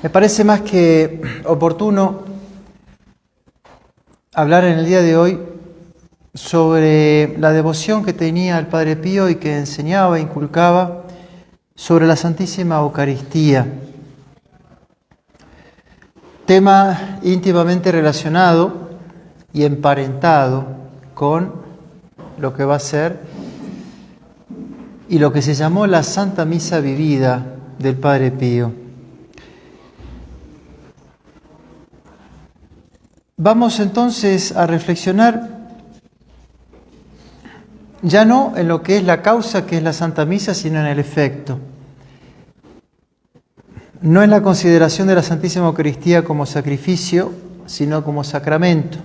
Me parece más que oportuno hablar en el día de hoy sobre la devoción que tenía el Padre Pío y que enseñaba e inculcaba sobre la Santísima Eucaristía. Tema íntimamente relacionado y emparentado con lo que va a ser y lo que se llamó la Santa Misa Vivida del Padre Pío. Vamos entonces a reflexionar ya no en lo que es la causa, que es la Santa Misa, sino en el efecto. No en la consideración de la Santísima Eucaristía como sacrificio, sino como sacramento.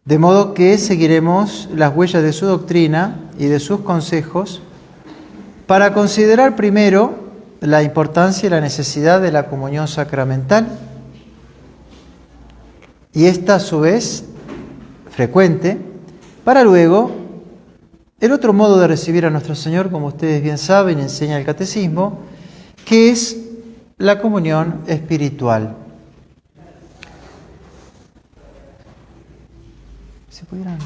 De modo que seguiremos las huellas de su doctrina y de sus consejos para considerar primero la importancia y la necesidad de la comunión sacramental, y esta a su vez frecuente, para luego el otro modo de recibir a nuestro Señor, como ustedes bien saben, enseña el Catecismo, que es la comunión espiritual. ¿Se pudieran?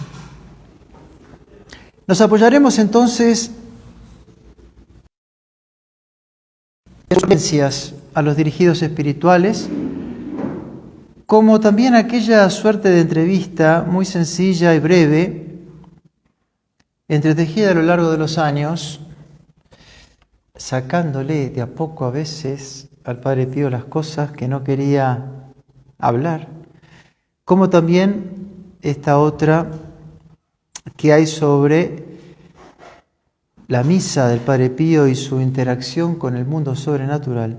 Nos apoyaremos entonces en referencias a los dirigidos espirituales, como también aquella suerte de entrevista muy sencilla y breve, entretejida a lo largo de los años, sacándole de a poco a veces al Padre Pío las cosas que no quería hablar, como también esta otra que hay sobre la misa del Padre Pío y su interacción con el mundo sobrenatural,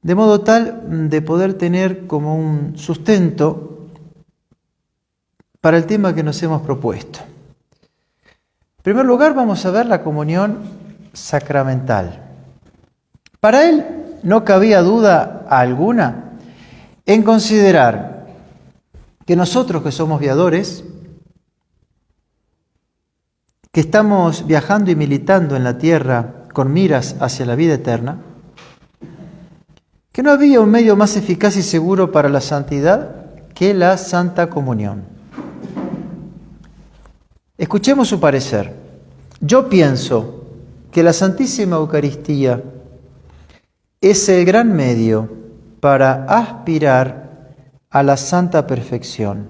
de modo tal de poder tener como un sustento para el tema que nos hemos propuesto. En primer lugar, vamos a ver la comunión sacramental. Para él no cabía duda alguna en considerar que nosotros que somos viadores, que estamos viajando y militando en la tierra con miras hacia la vida eterna, que no había un medio más eficaz y seguro para la santidad que la Santa Comunión. Escuchemos su parecer. Yo pienso que la Santísima Eucaristía es el gran medio para aspirar a la santa perfección.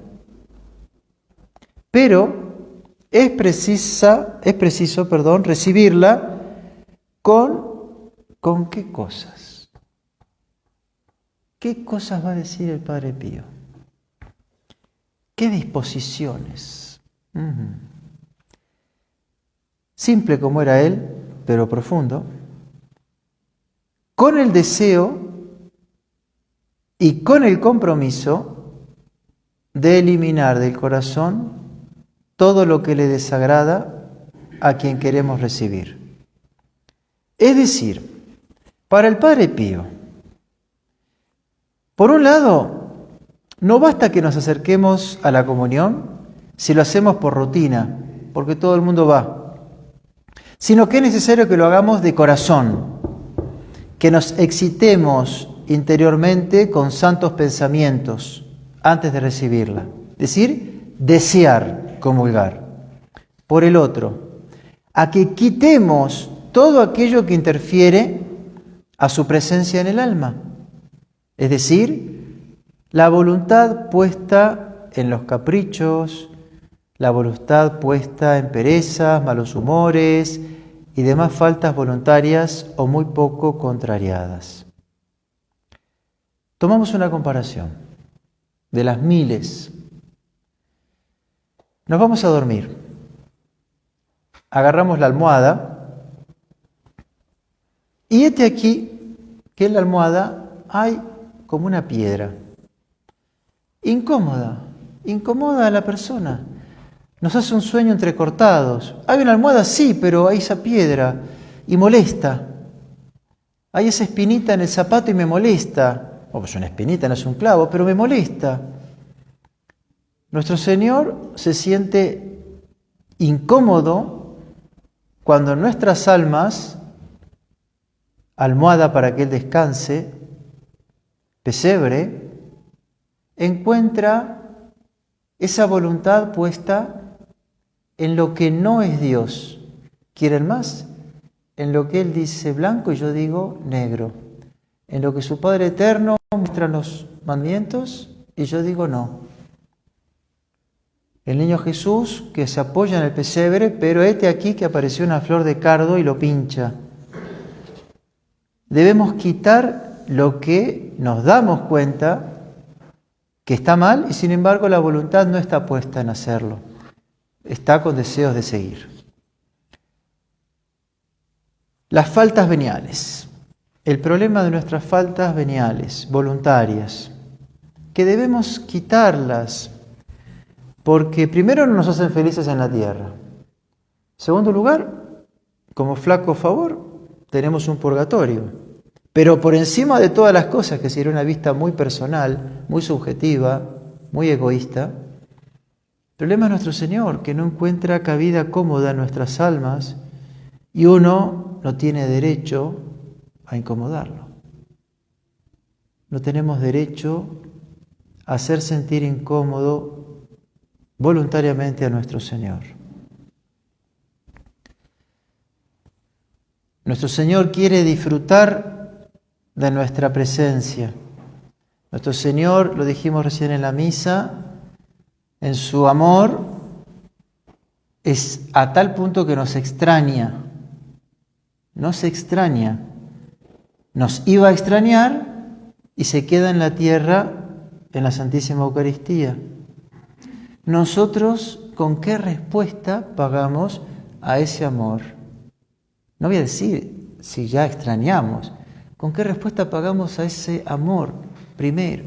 Pero es preciso, recibirla ¿con qué cosas? ¿Qué cosas va a decir el Padre Pío? ¿Qué disposiciones? Simple como era él, pero profundo, con el deseo y con el compromiso de eliminar del corazón todo lo que le desagrada a quien queremos recibir. Es decir, para el Padre Pío, por un lado, no basta que nos acerquemos a la comunión si lo hacemos por rutina, porque todo el mundo va, sino que es necesario que lo hagamos de corazón, que nos excitemos interiormente con santos pensamientos antes de recibirla, es decir, desear comulgar. Por el otro, a que quitemos todo aquello que interfiere a su presencia en el alma, es decir, la voluntad puesta en los caprichos, la voluntad puesta en perezas, malos humores y demás faltas voluntarias o muy poco contrariadas. Tomamos una comparación de las miles. Nos vamos a dormir. Agarramos la almohada y aquí que en la almohada hay como una piedra. Incomoda a la persona. Nos hace un sueño entrecortados. Hay una almohada, sí, pero hay esa piedra y molesta. Hay esa espinita en el zapato y me molesta. Pues una espinita, no es un clavo, pero me molesta. Nuestro Señor se siente incómodo cuando nuestras almas almohada para que él descanse, pesebre, encuentra esa voluntad puesta en lo que no es Dios. ¿Quieren más? En lo que Él dice blanco y yo digo negro. En lo que su Padre Eterno muestra los mandamientos y yo digo no. El niño Jesús que se apoya en el pesebre, pero hete aquí que apareció una flor de cardo y lo pincha. Debemos quitar lo que nos damos cuenta que está mal y sin embargo la voluntad no está puesta en hacerlo. Está con deseos de seguir. Las faltas veniales. El problema de nuestras faltas veniales, voluntarias, que debemos quitarlas porque primero no nos hacen felices en la tierra. En segundo lugar, como flaco favor, tenemos un purgatorio. Pero por encima de todas las cosas, que sería una vista muy personal, muy subjetiva, muy egoísta, el problema es nuestro Señor, que no encuentra cabida cómoda en nuestras almas y uno no tiene derecho a incomodarlo. No tenemos derecho a hacer sentir incómodo voluntariamente a nuestro Señor. Nuestro Señor quiere disfrutar de nuestra presencia. Nuestro Señor, lo dijimos recién en la misa, en su amor es a tal punto que nos extraña. Nos extraña. Nos iba a extrañar y se queda en la tierra en la Santísima Eucaristía. Nosotros, ¿con qué respuesta pagamos a ese amor? No voy a decir si ya extrañamos. ¿Con qué respuesta pagamos a ese amor primero?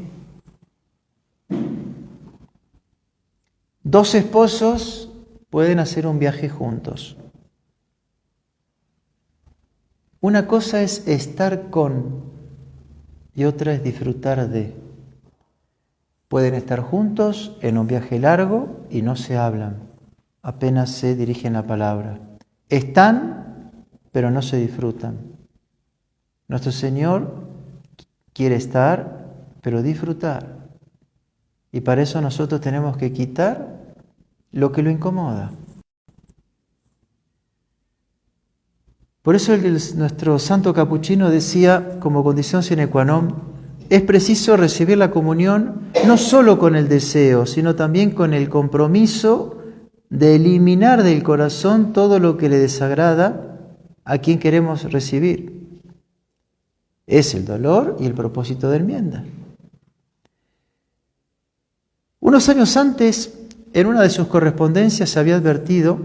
Dos esposos pueden hacer un viaje juntos. Una cosa es estar con y otra es disfrutar de. Pueden estar juntos en un viaje largo y no se hablan, apenas se dirigen la palabra. Están, pero no se disfrutan. Nuestro Señor quiere estar, pero disfrutar. Y para eso nosotros tenemos que quitar lo que lo incomoda. Por eso nuestro santo capuchino decía, como condición sine qua non, es preciso recibir la comunión no solo con el deseo, sino también con el compromiso de eliminar del corazón todo lo que le desagrada a quien queremos recibir. Es el dolor y el propósito de enmienda. Unos años antes, en una de sus correspondencias, se había advertido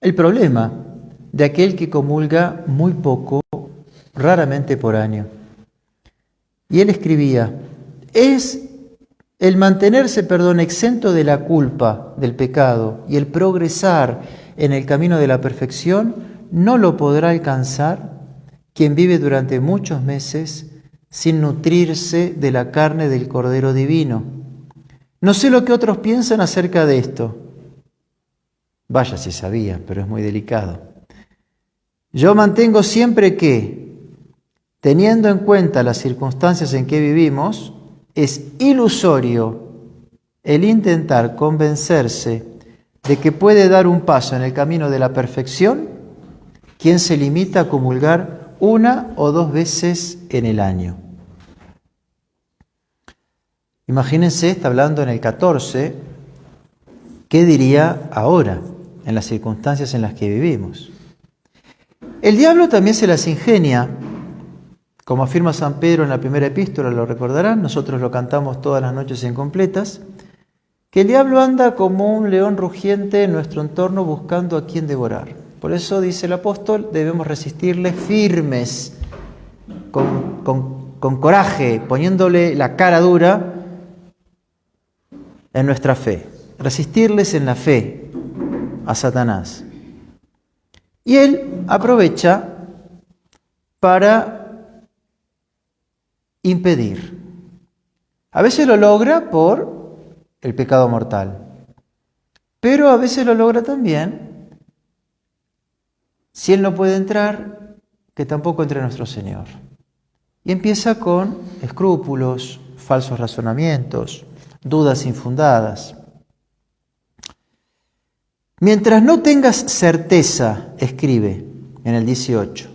el problema de aquel que comulga muy poco, raramente por año. Y él escribía, es el mantenerse, exento de la culpa, del pecado, y el progresar en el camino de la perfección, no lo podrá alcanzar quien vive durante muchos meses sin nutrirse de la carne del Cordero Divino. No sé lo que otros piensan acerca de esto. Vaya si sabía, pero es muy delicado. Yo mantengo siempre que, teniendo en cuenta las circunstancias en que vivimos, es ilusorio el intentar convencerse de que puede dar un paso en el camino de la perfección quien se limita a comulgar una o dos veces en el año. Imagínense, está hablando en el 14, ¿qué diría ahora, en las circunstancias en las que vivimos? El diablo también se las ingenia, como afirma San Pedro en la primera epístola, lo recordarán, nosotros lo cantamos todas las noches en completas, que el diablo anda como un león rugiente en nuestro entorno buscando a quien devorar. Por eso, dice el apóstol, debemos resistirle firmes, con coraje, poniéndole la cara dura en nuestra fe. Resistirles en la fe a Satanás. Y él aprovecha para impedir. A veces lo logra por el pecado mortal, pero a veces lo logra también, si él no puede entrar, que tampoco entre nuestro Señor. Y empieza con escrúpulos, falsos razonamientos, dudas infundadas. Mientras no tengas certeza, escribe en el 18,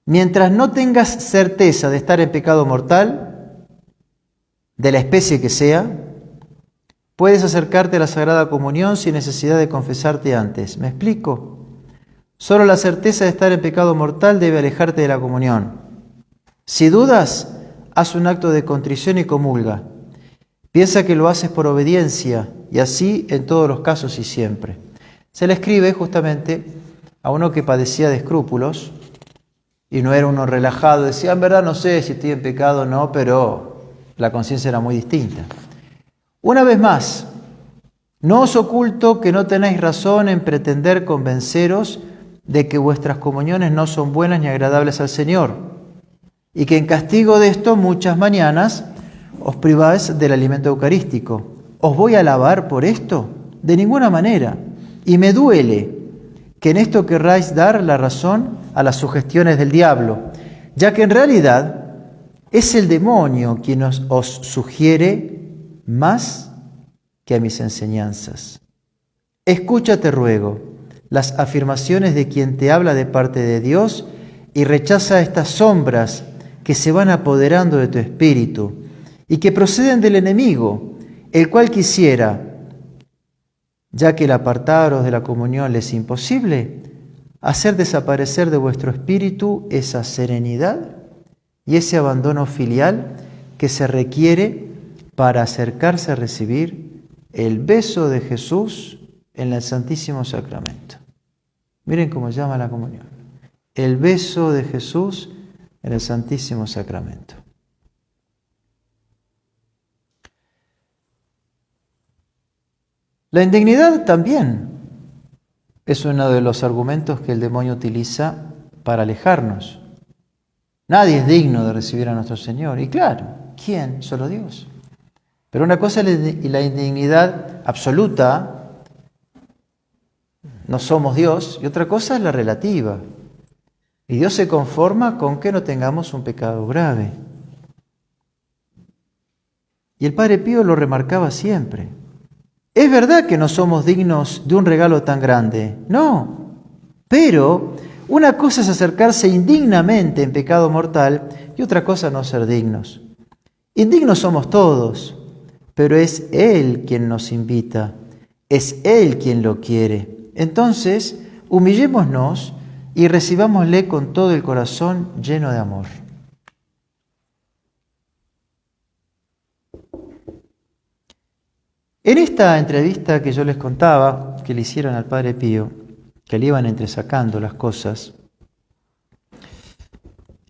mientras no tengas certeza de estar en pecado mortal, de la especie que sea, puedes acercarte a la Sagrada Comunión sin necesidad de confesarte antes. ¿Me explico? Solo la certeza de estar en pecado mortal debe alejarte de la comunión. Si dudas, haz un acto de contrición y comulga. Piensa que lo haces por obediencia, y así en todos los casos y siempre. Se le escribe justamente a uno que padecía de escrúpulos, y no era uno relajado, decía, en verdad no sé si estoy en pecado o no, pero la conciencia era muy distinta. Una vez más, no os oculto que no tenéis razón en pretender convenceros de que vuestras comuniones no son buenas ni agradables al Señor, y que en castigo de esto muchas mañanas os priváis del alimento eucarístico. ¿Os voy a alabar por esto? De ninguna manera. Y me duele que en esto querráis dar la razón a las sugestiones del diablo, ya que en realidad es el demonio quien os sugiere más que a mis enseñanzas. Escucha, te ruego, las afirmaciones de quien te habla de parte de Dios y rechaza estas sombras que se van apoderando de tu espíritu y que proceden del enemigo, el cual quisiera, ya que el apartaros de la comunión les es imposible, hacer desaparecer de vuestro espíritu esa serenidad y ese abandono filial que se requiere para acercarse a recibir el beso de Jesús en el Santísimo Sacramento. Miren cómo llama la comunión. El beso de Jesús en el Santísimo Sacramento. La indignidad también es uno de los argumentos que el demonio utiliza para alejarnos. Nadie es digno de recibir a nuestro Señor. Y claro, ¿quién? Solo Dios. Pero una cosa es la indignidad absoluta, no somos Dios, y otra cosa es la relativa. Y Dios se conforma con que no tengamos un pecado grave. Y el Padre Pío lo remarcaba siempre. Es verdad que no somos dignos de un regalo tan grande, no, pero una cosa es acercarse indignamente en pecado mortal y otra cosa no ser dignos. Indignos somos todos, pero es Él quien nos invita, es Él quien lo quiere. Entonces, humillémonos y recibámosle con todo el corazón lleno de amor. En esta entrevista que yo les contaba, que le hicieron al Padre Pío, que le iban entresacando las cosas,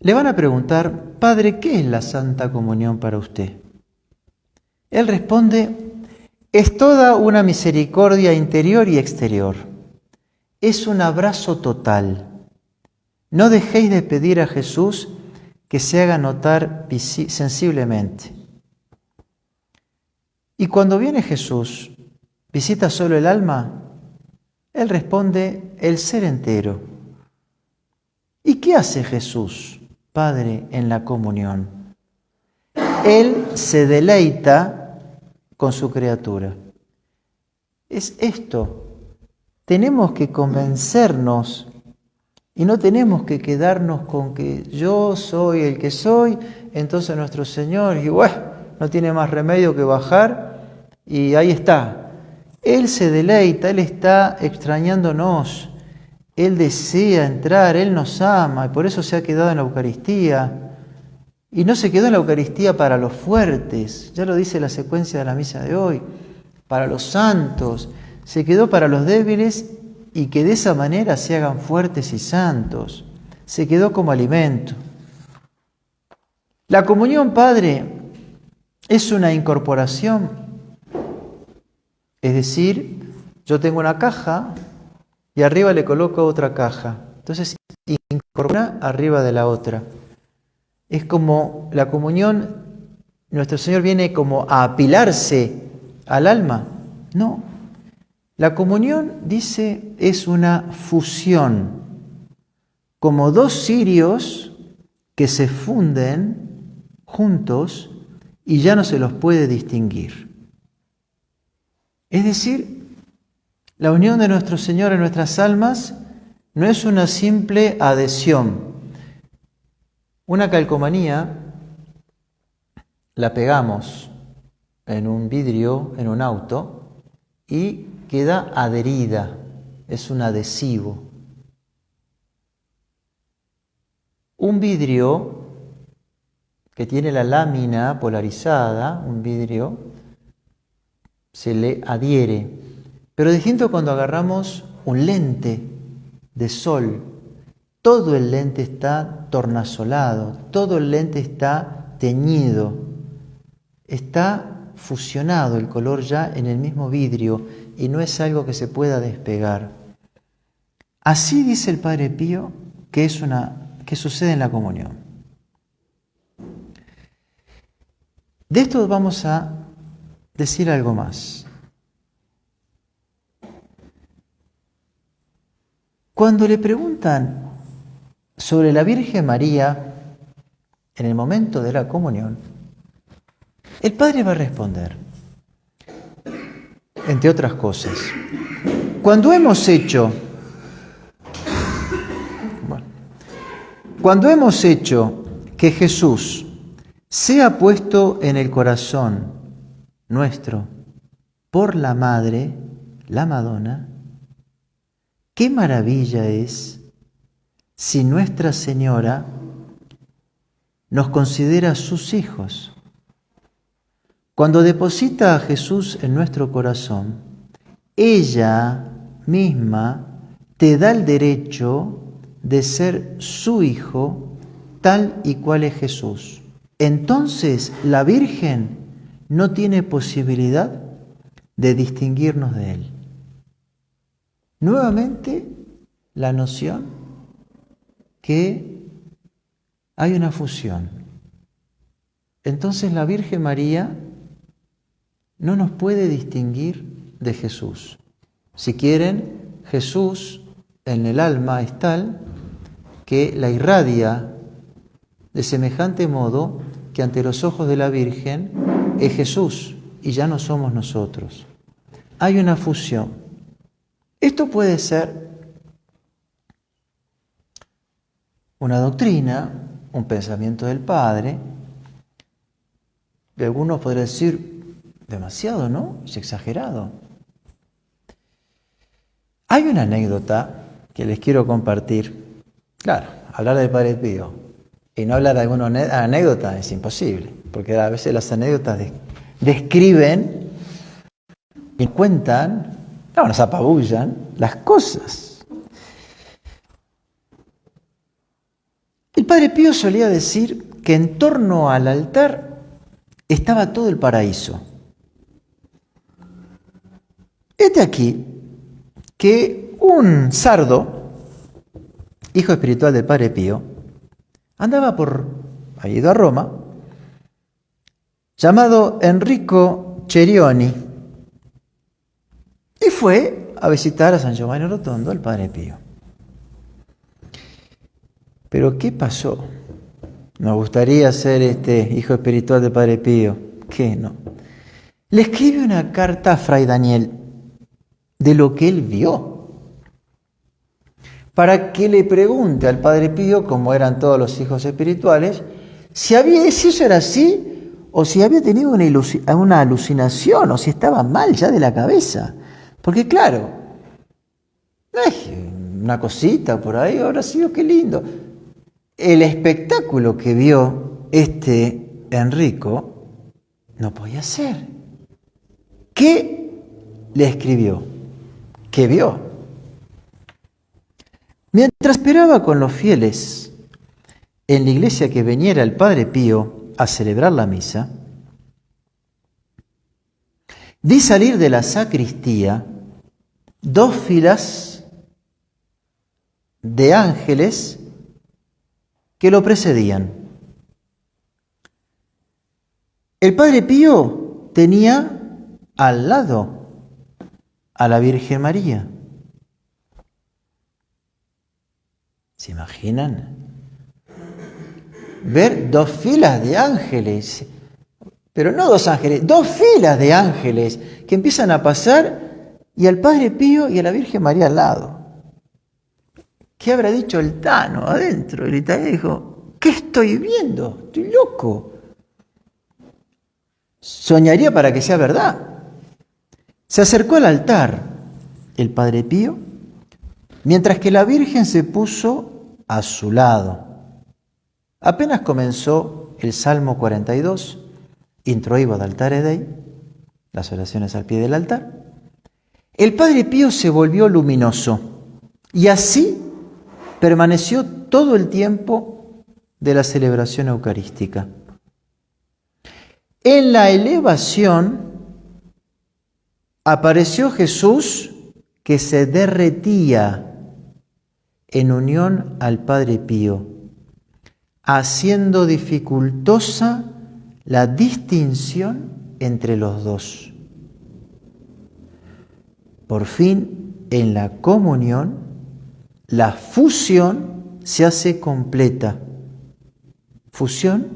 le van a preguntar, Padre, ¿qué es la Santa Comunión para usted? Él responde, es toda una misericordia interior y exterior. Es un abrazo total. No dejéis de pedir a Jesús que se haga notar sensiblemente. Y cuando viene Jesús, ¿visita solo el alma? Él responde, el ser entero. ¿Y qué hace Jesús, Padre, en la comunión? Él se deleita con su criatura. Es esto. Tenemos que convencernos y no tenemos que quedarnos con que yo soy el que soy, entonces nuestro Señor, y bueno, no tiene más remedio que bajar y ahí está. Él se deleita, Él está extrañándonos, Él desea entrar, Él nos ama y por eso se ha quedado en la Eucaristía. Y no se quedó en la Eucaristía para los fuertes, ya lo dice la secuencia de la misa de hoy, para los santos, se quedó para los débiles y que de esa manera se hagan fuertes y santos. Se quedó como alimento. La comunión, Padre, es una incorporación. Es decir, yo tengo una caja y arriba le coloco otra caja. Entonces, incorpora arriba de la otra. Es como la comunión, nuestro Señor viene como a apilarse al alma. No. La comunión, dice, es una fusión. como dos cirios que se funden juntos y ya no se los puede distinguir. Es decir, la unión de nuestro Señor en nuestras almas no es una simple adhesión. Una calcomanía la pegamos en un vidrio, en un auto, y queda adherida, es un adhesivo. Un vidrio que tiene la lámina polarizada, un vidrio, se le adhiere. Pero distinto cuando agarramos un lente de sol, todo el lente está tornasolado, todo el lente está teñido, está fusionado el color ya en el mismo vidrio y no es algo que se pueda despegar. Así dice el Padre Pío que sucede en la comunión. De esto vamos a decir algo más. Cuando le preguntan sobre la Virgen María en el momento de la comunión, el Padre va a responder, entre otras cosas, cuando hemos hecho que Jesús sea puesto en el corazón nuestro por la Madre, la Madonna, qué maravilla es si Nuestra Señora nos considera sus hijos. Cuando deposita a Jesús en nuestro corazón, ella misma te da el derecho de ser su hijo tal y cual es Jesús. Entonces la Virgen no tiene posibilidad de distinguirnos de Él. Nuevamente la noción que hay una fusión. Entonces la Virgen María no nos puede distinguir de Jesús. Si quieren, Jesús en el alma es tal que la irradia de semejante modo que ante los ojos de la Virgen es Jesús y ya no somos nosotros. Hay una fusión. Esto puede ser una doctrina, un pensamiento del Padre, de algunos podrían decir, demasiado, ¿no? Es exagerado. Hay una anécdota que les quiero compartir. Claro, hablar del Padre Pío y no hablar de alguna anécdota es imposible, porque a veces las anécdotas describen y cuentan, nos apabullan las cosas. El Padre Pío solía decir que en torno al altar estaba todo el paraíso. Este aquí que un sardo, hijo espiritual del Padre Pío, ha ido a Roma, llamado Enrico Cerioni, y fue a visitar a San Giovanni Rotondo, el Padre Pío. Pero ¿qué pasó? Nos gustaría ser hijo espiritual del Padre Pío. ¿Qué no? Le escribe una carta a Fray Daniel de lo que él vio, para que le pregunte al Padre Pío, como eran todos los hijos espirituales, si eso era así, o si había tenido una alucinación, o si estaba mal ya de la cabeza. Porque claro, una cosita por ahí, ahora sí, qué lindo. El espectáculo que vio Enrico no podía ser. ¿Qué le escribió? ¿Qué vio? Mientras esperaba con los fieles en la iglesia que viniera el Padre Pío a celebrar la misa, vi salir de la sacristía 2 filas de ángeles que lo precedían. El Padre Pío tenía al lado a la Virgen María. ¿Se imaginan? Ver 2 filas de ángeles, pero no 2 ángeles, 2 filas de ángeles que empiezan a pasar y al Padre Pío y a la Virgen María al lado. ¿Qué habrá dicho el Tano adentro? El italiano dijo, ¿qué estoy viendo? Estoy loco. Soñaría para que sea verdad. Se acercó al altar el Padre Pío, mientras que la Virgen se puso a su lado. Apenas comenzó el Salmo 42, introibo ad altare Dei, las oraciones al pie del altar, el Padre Pío se volvió luminoso y así permaneció todo el tiempo de la celebración eucarística. En la elevación apareció Jesús que se derretía en unión al Padre Pío, haciendo dificultosa la distinción entre los dos. Por fin, en la comunión, la fusión se hace completa. Fusión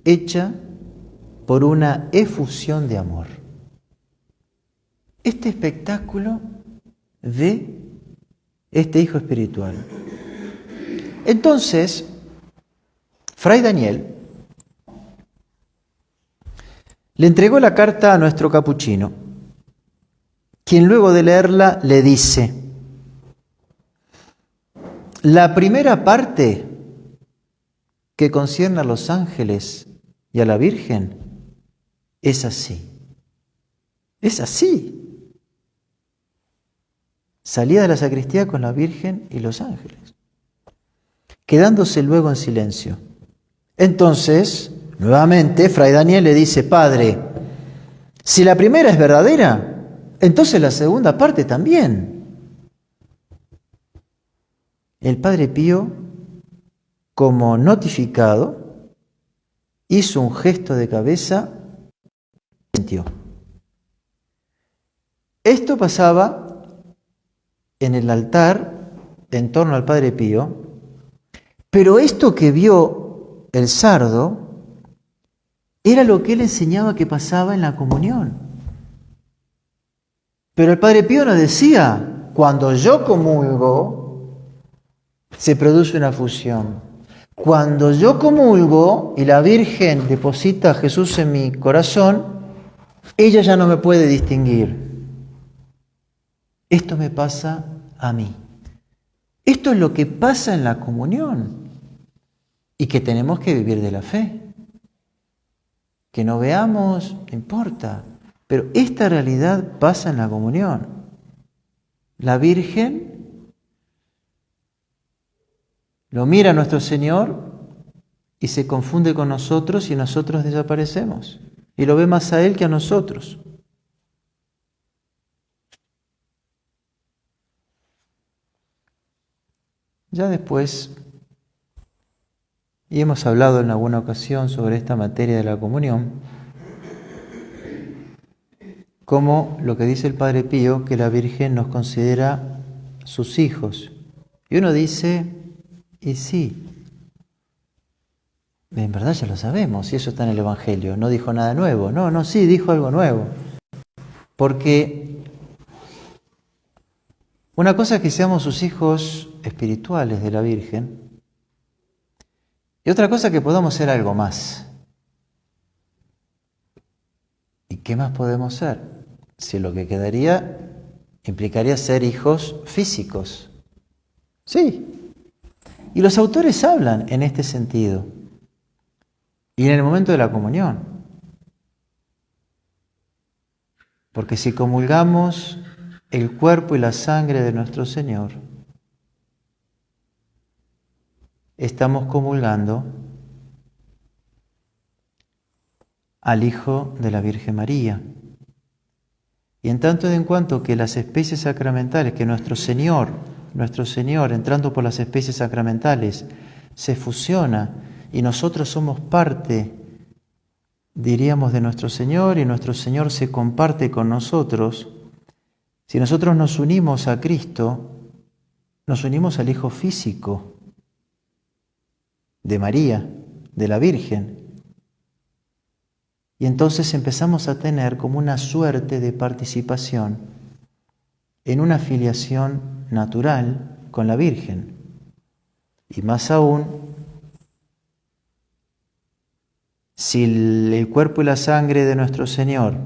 hecha por una efusión de amor. Este espectáculo de este hijo espiritual. Entonces, Fray Daniel le entregó la carta a nuestro capuchino, quien luego de leerla le dice: la primera parte que concierne a los ángeles y a la Virgen es así. Es así. Salía de la sacristía con la Virgen y los ángeles, quedándose luego en silencio. Entonces, nuevamente, Fray Daniel le dice: Padre, si la primera es verdadera, entonces la segunda parte también. El Padre Pío, como notificado, hizo un gesto de cabeza y sintió. Esto pasaba en el altar en torno al Padre Pío, pero esto que vio el sardo era lo que él enseñaba que pasaba en la comunión. Pero el Padre Pío nos decía: cuando yo comulgo, se produce una fusión. Cuando yo comulgo y la Virgen deposita a Jesús en mi corazón, ella ya no me puede distinguir. Esto me pasa a mí. Esto es lo que pasa en la comunión y que tenemos que vivir de la fe. Que no veamos, no importa, pero esta realidad pasa en la comunión. La Virgen lo mira a nuestro Señor y se confunde con nosotros y nosotros desaparecemos. Y lo ve más a Él que a nosotros. Ya después, y hemos hablado en alguna ocasión sobre esta materia de la comunión, como lo que dice el Padre Pío, que la Virgen nos considera sus hijos. Y uno dice, y sí, en verdad ya lo sabemos, y eso está en el Evangelio, no dijo nada nuevo. No, sí, dijo algo nuevo. Porque una cosa es que seamos sus hijos espirituales de la Virgen, y otra cosa es que podamos ser algo más. ¿Y qué más podemos ser? Si lo que quedaría implicaría ser hijos físicos. Sí. Y los autores hablan en este sentido. Y en el momento de la comunión. Porque si comulgamos el cuerpo y la sangre de nuestro Señor, estamos comulgando al Hijo de la Virgen María. Y en tanto y en cuanto que las especies sacramentales, que nuestro Señor, entrando por las especies sacramentales, se fusiona y nosotros somos parte, diríamos, de nuestro Señor, y nuestro Señor se comparte con nosotros, si nosotros nos unimos a Cristo, nos unimos al Hijo físico de María, de la Virgen. Y entonces empezamos a tener como una suerte de participación en una filiación natural con la Virgen. Y más aún, si el cuerpo y la sangre de nuestro Señor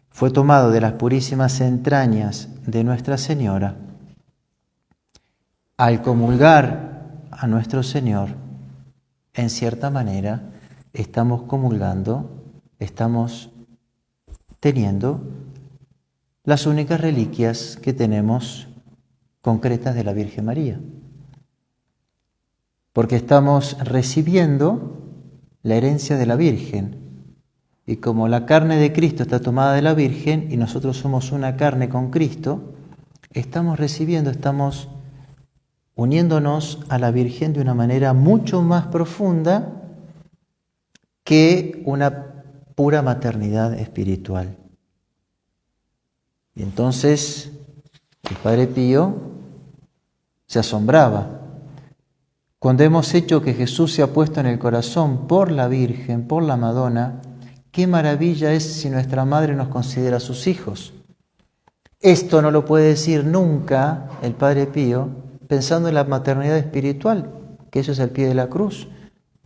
fue tomado de las purísimas entrañas de Nuestra Señora, al comulgar a nuestro Señor, en cierta manera, estamos comulgando, estamos teniendo las únicas reliquias que tenemos concretas de la Virgen María. Porque estamos recibiendo la herencia de la Virgen. Y como la carne de Cristo está tomada de la Virgen y nosotros somos una carne con Cristo, estamos recibiendo, estamos uniéndonos a la Virgen de una manera mucho más profunda que una pura maternidad espiritual. Y entonces el Padre Pío se asombraba. Cuando hemos hecho que Jesús se ha puesto en el corazón por la Virgen, por la Madonna, qué maravilla es si nuestra Madre nos considera sus hijos. Esto no lo puede decir nunca el Padre Pío pensando en la maternidad espiritual, que eso es el pie de la cruz,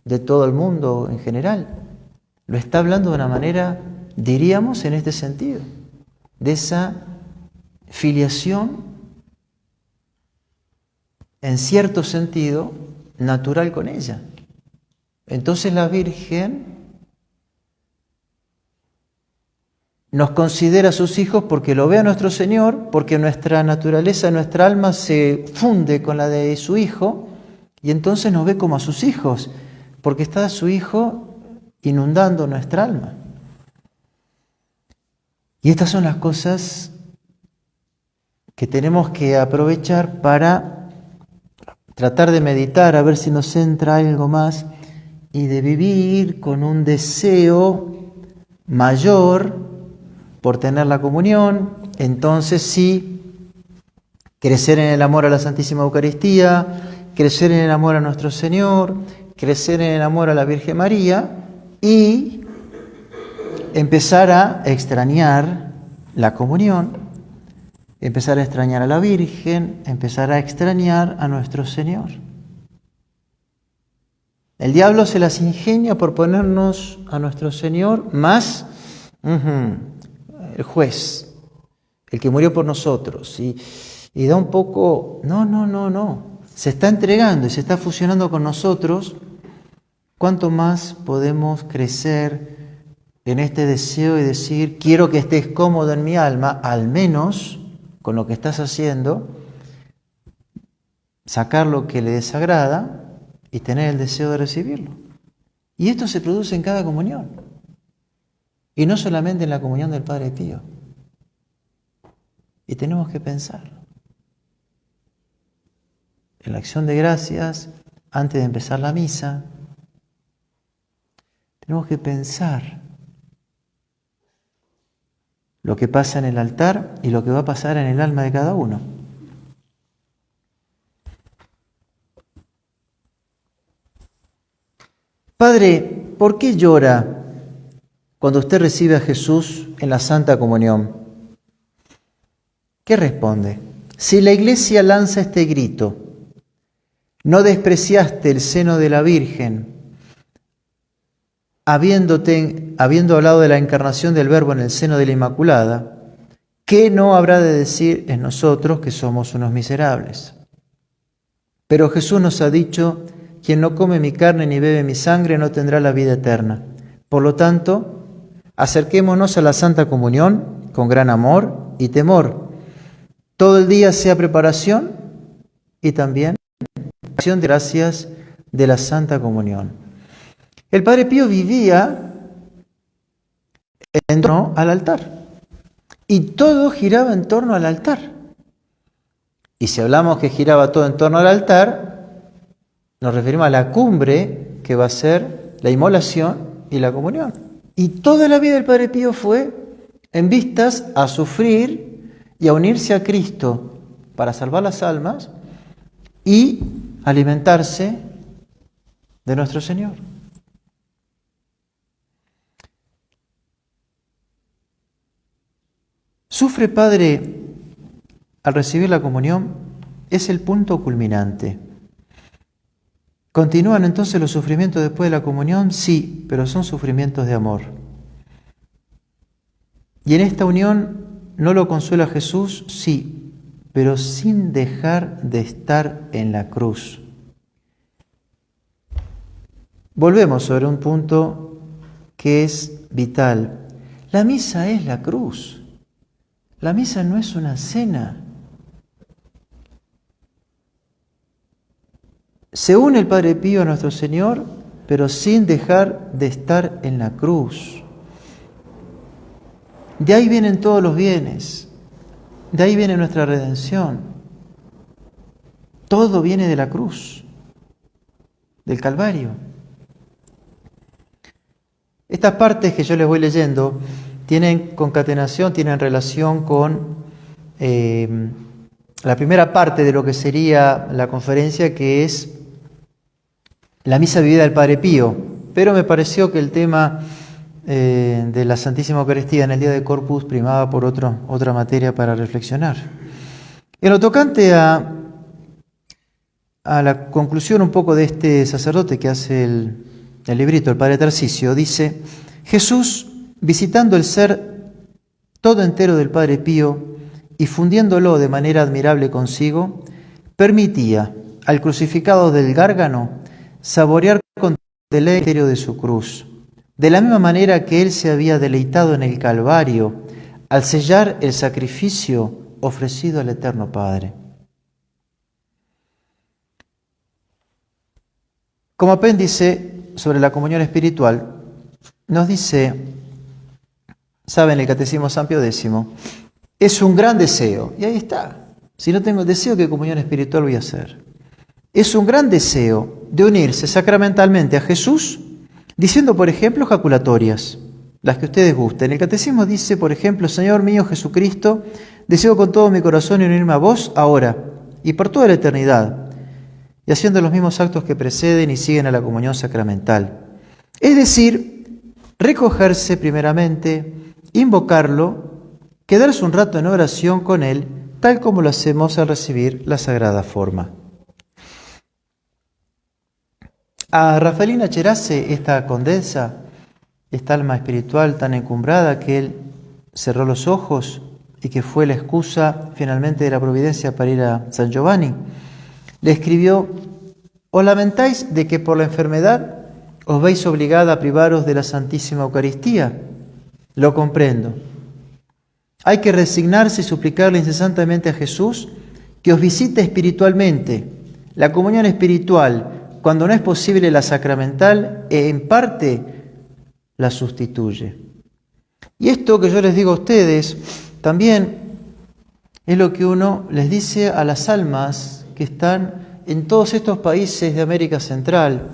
de todo el mundo en general. Lo está hablando de una manera, diríamos, en este sentido, de esa filiación, en cierto sentido, natural con ella. Entonces la Virgen nos considera sus hijos porque lo ve a nuestro Señor, porque nuestra naturaleza, nuestra alma se funde con la de su Hijo y entonces nos ve como a sus hijos, porque está su Hijo inundando nuestra alma. Y estas son las cosas que tenemos que aprovechar para tratar de meditar, a ver si nos entra algo más, y de vivir con un deseo mayor por tener la comunión. Entonces sí, crecer en el amor a la Santísima Eucaristía, crecer en el amor a nuestro Señor, crecer en el amor a la Virgen María y empezar a extrañar la comunión, empezar a extrañar a la Virgen, empezar a extrañar a nuestro Señor. El diablo se las ingenia por ponernos a nuestro Señor más el juez, el que murió por nosotros. Y da un poco, no. Se está entregando y se está fusionando con nosotros. ¿Cuánto más podemos crecer en este deseo y decir, quiero que estés cómodo en mi alma, al menos con lo que estás haciendo, sacar lo que le desagrada y tener el deseo de recibirlo? Y esto se produce en cada comunión. Y no solamente en la comunión del Padre Pío. Y tenemos que pensar. En la acción de gracias, antes de empezar la misa, tenemos que pensar lo que pasa en el altar y lo que va a pasar en el alma de cada uno. Padre, ¿por qué llora cuando usted recibe a Jesús en la Santa Comunión? ¿Qué responde? Si la Iglesia lanza este grito, no despreciaste el seno de la Virgen, habiendo hablado de la encarnación del Verbo en el seno de la Inmaculada, ¿qué no habrá de decir en nosotros que somos unos miserables? Pero Jesús nos ha dicho, quien no come mi carne ni bebe mi sangre no tendrá la vida eterna. Por lo tanto, acerquémonos a la Santa Comunión con gran amor y temor. Todo el día sea preparación y también acción de gracias de la Santa Comunión. El Padre Pío vivía en torno al altar y todo giraba en torno al altar. Y si hablamos que giraba todo en torno al altar, nos referimos a la cumbre que va a ser la inmolación y la comunión. Y toda la vida del Padre Pío fue en vistas a sufrir y a unirse a Cristo para salvar las almas y alimentarse de nuestro Señor. Sufre, Padre, al recibir la comunión, es el punto culminante. ¿Continúan entonces los sufrimientos después de la comunión? Sí, pero son sufrimientos de amor. Y en esta unión no lo consuela Jesús, sí, pero sin dejar de estar en la cruz. Volvemos sobre un punto que es vital. La misa es la cruz. La misa no es una cena. Se une el Padre Pío a nuestro Señor, pero sin dejar de estar en la cruz. De ahí vienen todos los bienes. De ahí viene nuestra redención. Todo viene de la cruz, del Calvario. Estas partes que yo les voy leyendo tienen concatenación, tienen relación con la primera parte de lo que sería la conferencia, que es la misa vivida del Padre Pío. Pero me pareció que el tema de la Santísima Eucaristía en el día de Corpus primaba por otra materia para reflexionar. En lo tocante a la conclusión un poco de este sacerdote que hace el librito, el Padre Tarcisio, dice: Jesús, visitando el ser todo entero del Padre Pío y fundiéndolo de manera admirable consigo, permitía al crucificado del Gárgano saborear con deleite el misterio de su cruz, de la misma manera que él se había deleitado en el Calvario al sellar el sacrificio ofrecido al Eterno Padre. Como apéndice sobre la comunión espiritual, nos dice, saben, el Catecismo San Pío X, es un gran deseo, y ahí está. Si no tengo deseo, ¿qué comunión espiritual voy a hacer? Es un gran deseo de unirse sacramentalmente a Jesús, diciendo, por ejemplo, jaculatorias, las que ustedes gusten. El Catecismo dice, por ejemplo: Señor mío Jesucristo, deseo con todo mi corazón unirme a vos ahora y por toda la eternidad, y haciendo los mismos actos que preceden y siguen a la comunión sacramental. Es decir, recogerse primeramente, invocarlo, quedarse un rato en oración con él, tal como lo hacemos al recibir la sagrada forma. A Rafaelina Cherace, esta condesa, esta alma espiritual tan encumbrada que él cerró los ojos y que fue la excusa finalmente de la providencia para ir a San Giovanni, le escribió: os lamentáis de que por la enfermedad os veis obligada a privaros de la Santísima Eucaristía. Lo comprendo. Hay que resignarse y suplicarle incesantemente a Jesús que os visite espiritualmente. La comunión espiritual, cuando no es posible la sacramental, en parte la sustituye. Y esto que yo les digo a ustedes también es lo que uno les dice a las almas que están en todos estos países de América Central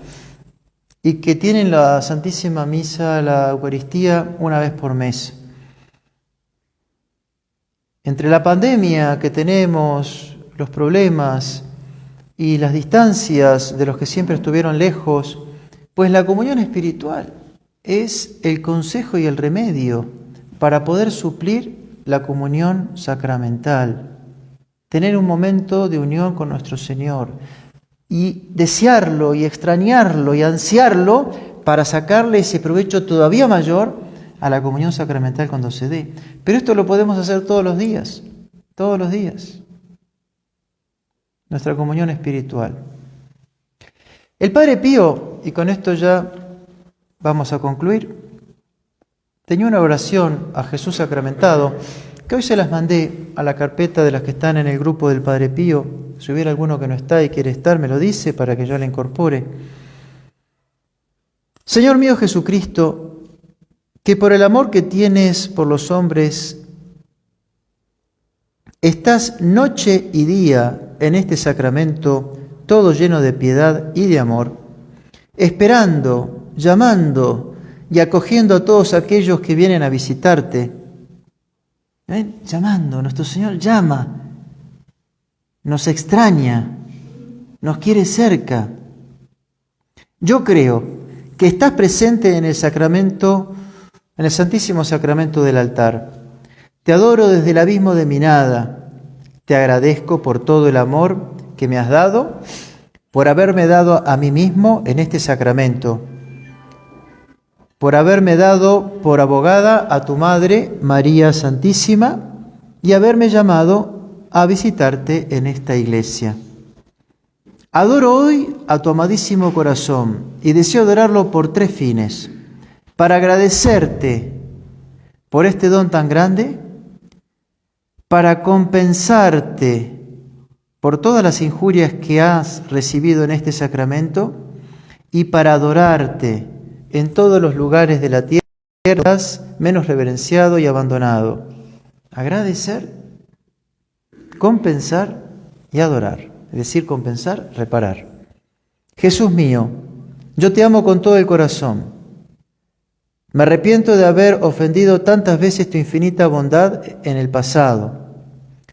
y que tienen la Santísima Misa, la Eucaristía, una vez por mes. Entre la pandemia que tenemos, los problemas y las distancias de los que siempre estuvieron lejos, pues la comunión espiritual es el consejo y el remedio para poder suplir la comunión sacramental. Tener un momento de unión con nuestro Señor y desearlo y extrañarlo y ansiarlo para sacarle ese provecho todavía mayor a la comunión sacramental cuando se dé. Pero esto lo podemos hacer todos los días, todos los días. Nuestra comunión espiritual. El Padre Pío, y con esto ya vamos a concluir, tenía una oración a Jesús sacramentado, que hoy se las mandé a la carpeta de las que están en el grupo del Padre Pío. Si hubiera alguno que no está y quiere estar, me lo dice para que yo la incorpore. Señor mío Jesucristo, que por el amor que tienes por los hombres, estás noche y día en este sacramento, todo lleno de piedad y de amor, esperando, llamando y acogiendo a todos aquellos que vienen a visitarte. Llamando, nuestro Señor llama, nos extraña, nos quiere cerca. Yo creo que estás presente en el sacramento, en el Santísimo Sacramento del altar. Te adoro desde el abismo de mi nada. Te agradezco por todo el amor que me has dado, por haberme dado a mí mismo en este sacramento, por haberme dado por abogada a tu Madre, María Santísima, y haberme llamado a visitarte en esta iglesia. Adoro hoy a tu amadísimo corazón y deseo adorarlo por 3 fines. Para agradecerte por este don tan grande, para compensarte por todas las injurias que has recibido en este sacramento y para adorarte en todos los lugares de la tierra menos reverenciado y abandonado. Agradecer, compensar y adorar. Es decir, compensar, reparar. Jesús mío, yo te amo con todo el corazón. Me arrepiento de haber ofendido tantas veces tu infinita bondad en el pasado.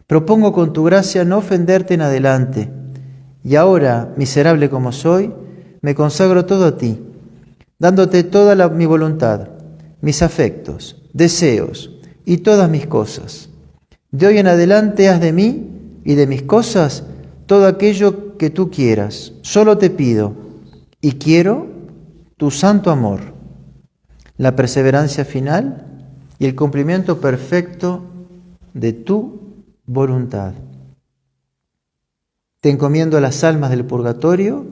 Propongo con tu gracia no ofenderte en adelante. Y ahora, miserable como soy, me consagro todo a ti, dándote toda mi voluntad, mis afectos, deseos y todas mis cosas. De hoy en adelante haz de mí y de mis cosas todo aquello que tú quieras. Solo te pido y quiero tu santo amor, la perseverancia final y el cumplimiento perfecto de tu voluntad. Te encomiendo las almas del purgatorio,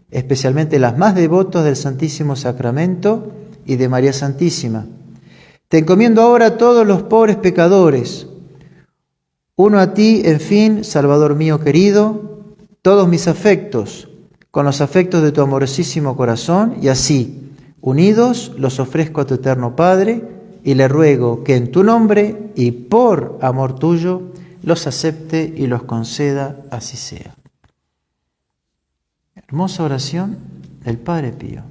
especialmente las más devotas del Santísimo Sacramento y de María Santísima. Te encomiendo ahora a todos los pobres pecadores, uno a ti, en fin, Salvador mío querido, todos mis afectos, con los afectos de tu amorosísimo corazón, y así, unidos, los ofrezco a tu eterno Padre, y le ruego que en tu nombre y por amor tuyo, los acepte y los conceda, así sea. Hermosa oración del Padre Pío.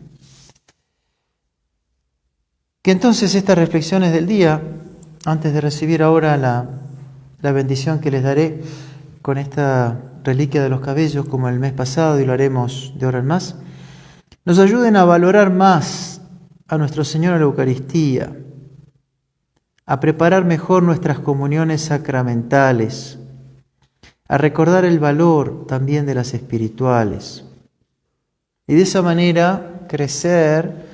Que entonces estas reflexiones del día, antes de recibir ahora la bendición que les daré con esta reliquia de los cabellos, como el mes pasado, y lo haremos de ahora en más, nos ayuden a valorar más a nuestro Señor en la Eucaristía, a preparar mejor nuestras comuniones sacramentales, a recordar el valor también de las espirituales, y de esa manera crecer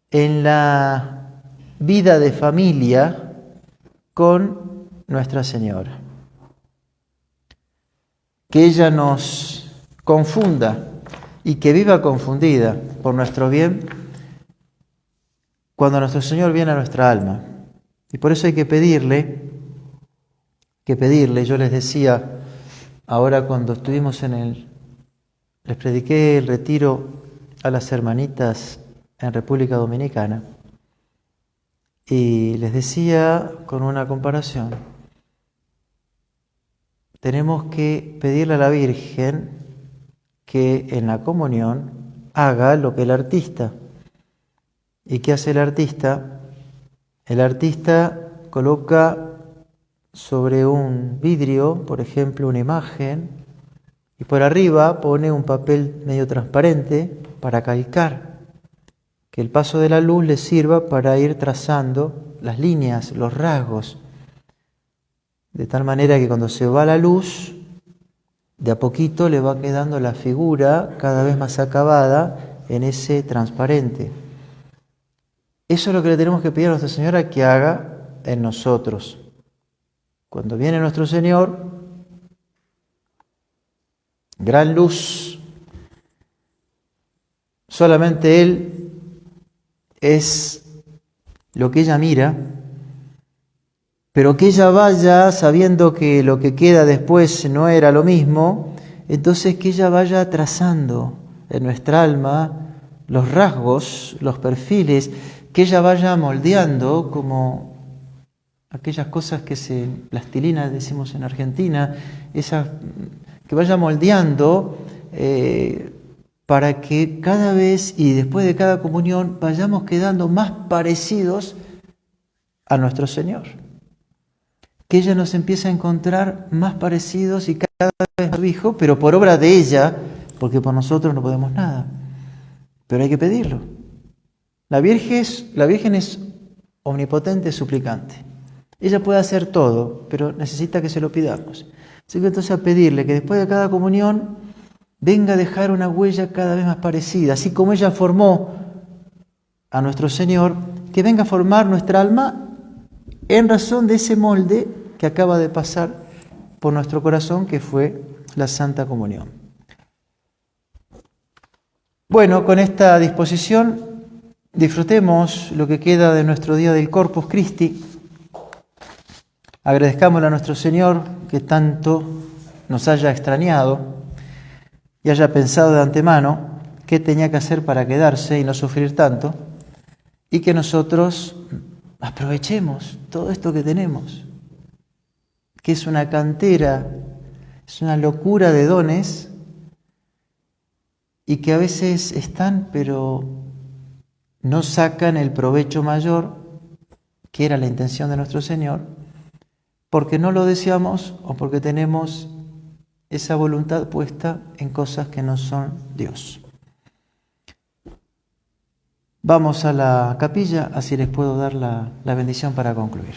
en la vida de familia con Nuestra Señora. Que ella nos confunda y que viva confundida por nuestro bien cuando nuestro Señor viene a nuestra alma. Y por eso hay que pedirle, yo les decía, ahora cuando estuvimos les prediqué el retiro a las hermanitas en República Dominicana, y les decía con una comparación, tenemos que pedirle a la Virgen que en la comunión haga lo que el artista. ¿Y qué hace el artista? El artista coloca sobre un vidrio, por ejemplo, una imagen, y por arriba pone un papel medio transparente para calcar, que el paso de la luz le sirva para ir trazando las líneas, los rasgos, de tal manera que cuando se va la luz, de a poquito le va quedando la figura cada vez más acabada en ese transparente. Eso es lo que le tenemos que pedir a Nuestra Señora que haga en nosotros. Cuando viene nuestro Señor, gran luz, solamente Él es lo que ella mira, pero que ella vaya sabiendo que lo que queda después no era lo mismo, entonces que ella vaya trazando en nuestra alma los rasgos, los perfiles, que ella vaya moldeando como aquellas cosas que plastilina decimos en Argentina, que vaya moldeando para que cada vez y después de cada comunión vayamos quedando más parecidos a nuestro Señor. Que ella nos empiece a encontrar más parecidos y cada vez más a su Hijo, pero por obra de ella, porque por nosotros no podemos nada. pero hay que pedirlo. La Virgen es omnipotente, suplicante. Ella puede hacer todo, pero necesita que se lo pidamos. Así que entonces a pedirle que después de cada comunión venga a dejar una huella cada vez más parecida, así como ella formó a nuestro Señor, que venga a formar nuestra alma en razón de ese molde que acaba de pasar por nuestro corazón, que fue la Santa Comunión. Bueno, con esta disposición disfrutemos lo que queda de nuestro día del Corpus Christi. Agradezcámosle a nuestro Señor que tanto nos haya extrañado y haya pensado de antemano qué tenía que hacer para quedarse y no sufrir tanto, y que nosotros aprovechemos todo esto que tenemos, que es una cantera, es una locura de dones, y que a veces están, pero no sacan el provecho mayor, que era la intención de nuestro Señor, porque no lo deseamos o porque tenemos esa voluntad puesta en cosas que no son Dios. Vamos a la capilla, así les puedo dar la bendición para concluir.